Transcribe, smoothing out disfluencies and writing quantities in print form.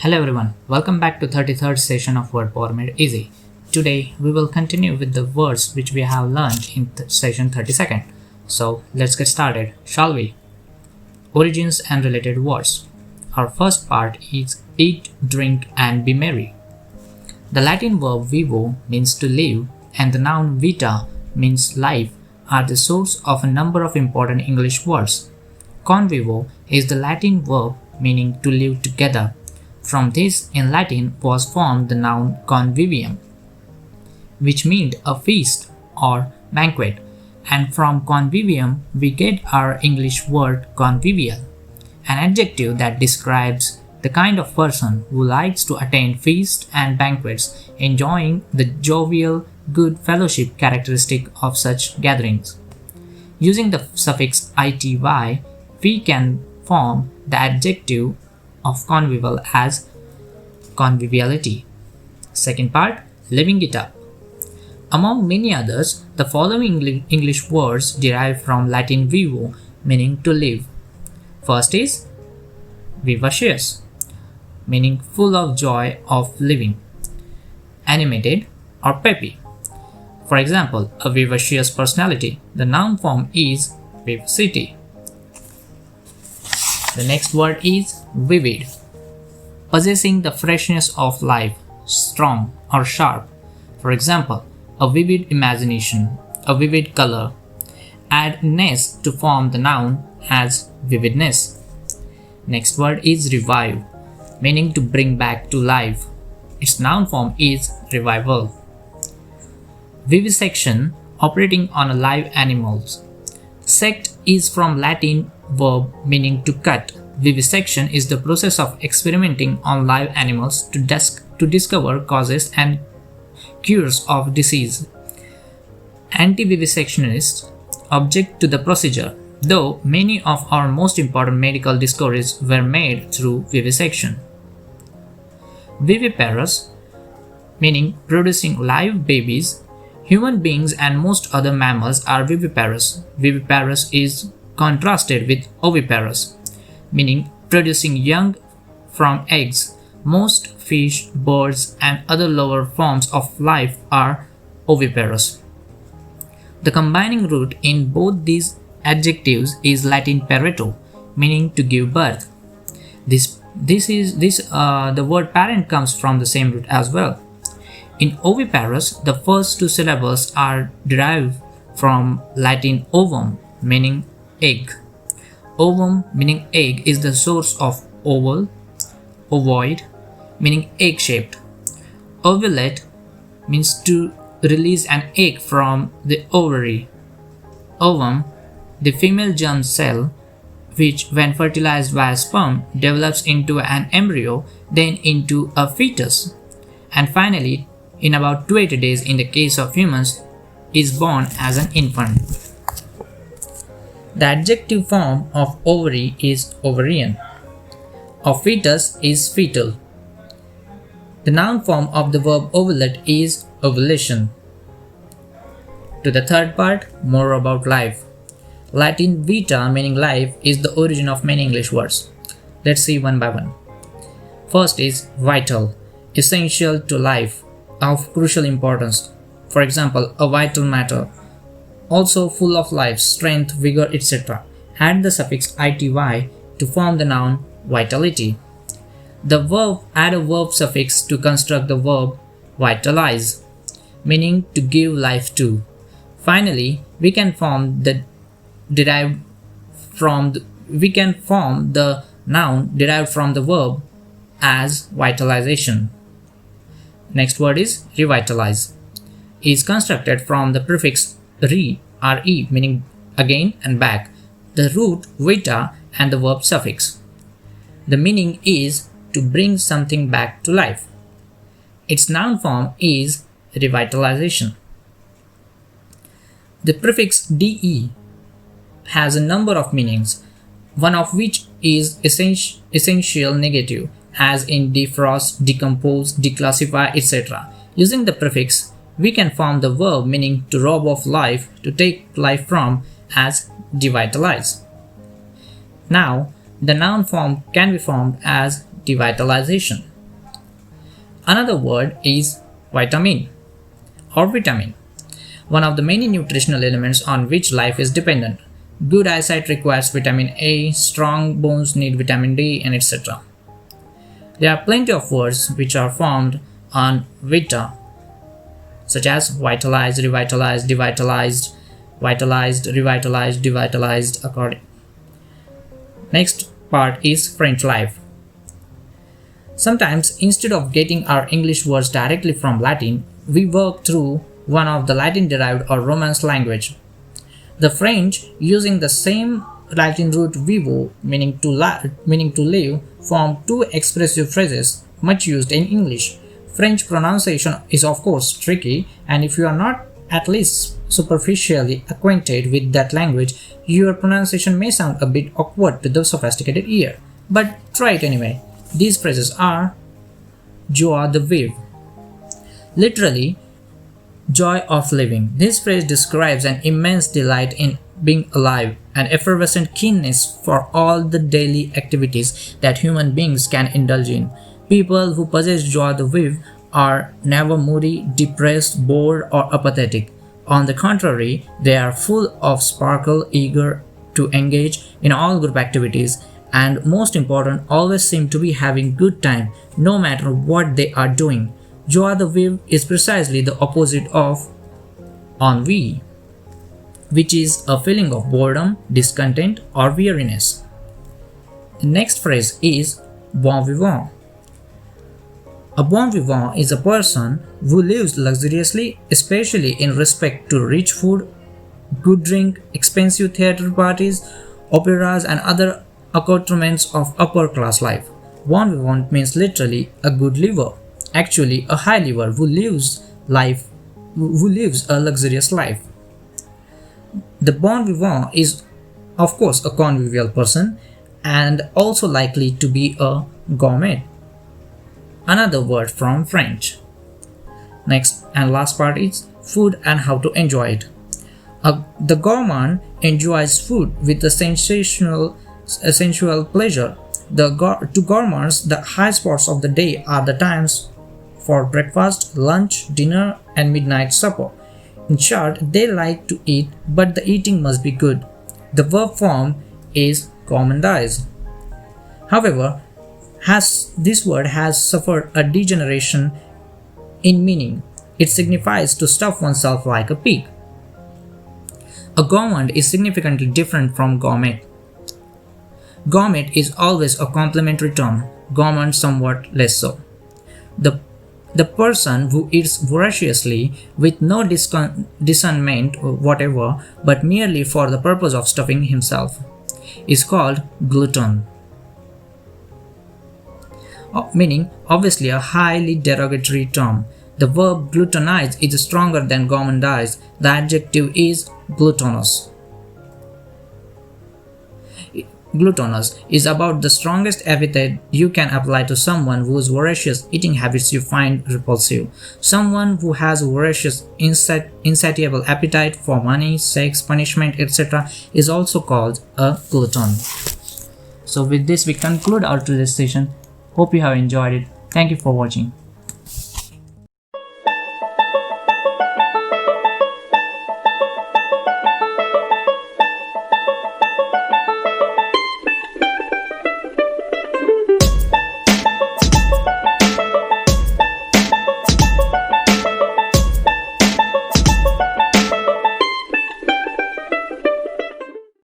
Hello everyone, welcome back to 33rd session of Word Power Made Easy. Today we will continue with the words which we have learned in session 32nd. So let's get started, shall we? Origins and related words. Our first part is eat, drink and be merry. The Latin verb vivo means to live and the noun vita means life are the source of a number of important English words. Convivo is the Latin verb meaning to live together. From this, in Latin, was formed the noun convivium, which meant a feast or banquet, and from convivium we get our English word convivial, an adjective that describes the kind of person who likes to attend feasts and banquets, enjoying the jovial, good fellowship characteristic of such gatherings. Using the suffix ity, we can form the adjective of convivial as conviviality. Second part, living it up. Among many others, the following English words derive from Latin vivo, meaning to live. First is vivacious, meaning full of joy of living. Animated or peppy. For example, a vivacious personality. The noun form is vivacity. The next word is vivid, possessing the freshness of life, strong or sharp. For example, a vivid imagination, a vivid color. Add ness to form the noun as vividness. Next word is revive, meaning to bring back to life. Its noun form is revival. Vivisection, operating on a live animals. Sect is from Latin verb meaning to cut. Vivisection is the process of experimenting on live animals to discover causes and cures of disease. Anti-vivisectionists object to the procedure, though many of our most important medical discoveries were made through vivisection. Viviparous, meaning producing live babies. Human beings and most other mammals are viviparous. Viviparous is contrasted with oviparous, meaning producing young from eggs. Most fish, birds, and other lower forms of life are oviparous. The combining root in both these adjectives is Latin pareto, meaning to give birth. The word parent comes from the same root as well. In oviparous, the first two syllables are derived from Latin ovum, meaning egg. Ovum, meaning egg, is the source of oval, ovoid, meaning egg-shaped. Ovulate means to release an egg from the ovary. Ovum, the female germ cell, which when fertilized via sperm develops into an embryo, then into a fetus, and finally, in about 280 days in the case of humans, is born as an infant. The adjective form of ovary is ovarian. Of fetus is fetal. The noun form of the verb ovulate is ovulation. To the third part, more about life. Latin vita, meaning life, is the origin of many English words. Let's see one by one. First is vital, essential to life, of crucial importance. For example, a vital matter. Also full of life, strength, vigor, etc. Add the suffix ity to form the noun vitality. Add a verb suffix to construct the verb vitalize, meaning to give life to. Finally, we can form the noun derived from the verb as vitalization. Next word is revitalize. Is constructed from the prefix re, meaning again and back, the root vita and the verb suffix. The meaning is to bring something back to life. Its noun form is revitalization. The prefix de has a number of meanings, one of which is essential negative, as in defrost, decompose, declassify, etc. Using the prefix, we can form the verb meaning to rob of life, to take life from, as devitalize. Now, the noun form can be formed as devitalization. Another word is vitamin or vitamin, one of the many nutritional elements on which life is dependent. Good eyesight requires vitamin A, strong bones need vitamin D, and etc. There are plenty of words which are formed on vita, such as vitalized, revitalized, devitalized, vitalized, revitalized, devitalized according. Next part is French life. Sometimes instead of getting our English words directly from Latin, we work through one of the Latin derived or Romance language. The French, using the same Latin root vivo, meaning to live, form two expressive phrases much used in English. French pronunciation is of course tricky, and if you are not at least superficially acquainted with that language, your pronunciation may sound a bit awkward to the sophisticated ear. But try it anyway. These phrases are joie de vivre, literally joy of living. This phrase describes an immense delight in being alive, an effervescent keenness for all the daily activities that human beings can indulge in. People who possess joie de vivre are never moody, depressed, bored, or apathetic. On the contrary, they are full of sparkle, eager to engage in all group activities, and most important, always seem to be having good time no matter what they are doing. Joie de vivre is precisely the opposite of ennui, which is a feeling of boredom, discontent, or weariness. The next phrase is bon vivant. A bon vivant is a person who lives luxuriously, especially in respect to rich food, good drink, expensive theatre parties, operas, and other accoutrements of upper class life. Bon vivant means literally a good liver, actually a high liver who lives a luxurious life. The bon vivant is of course a convivial person and also likely to be a gourmet, another word from French. Next and last part is food and how to enjoy it. The gourmand enjoys food with a sensual pleasure. To gourmands, the high spots of the day are the times for breakfast, lunch, dinner, and midnight supper. In short, they like to eat, but the eating must be good. The verb form is gourmandize. However, this word has suffered a degeneration in meaning. It signifies to stuff oneself like a pig. A gourmand is significantly different from gourmet. Gourmet is always a complimentary term, gourmand somewhat less so. The person who eats voraciously with no discernment whatever, but merely for the purpose of stuffing himself, is called glutton, meaning obviously a highly derogatory term. The verb gluttonize is stronger than gourmandize. The adjective is gluttonous. Gluttonous is about the strongest epithet you can apply to someone whose voracious eating habits you find repulsive. Someone who has voracious, insatiable appetite for money, sex, punishment, etc. is also called a glutton. So with this we conclude our today's session. Hope you have enjoyed it. Thank you for watching.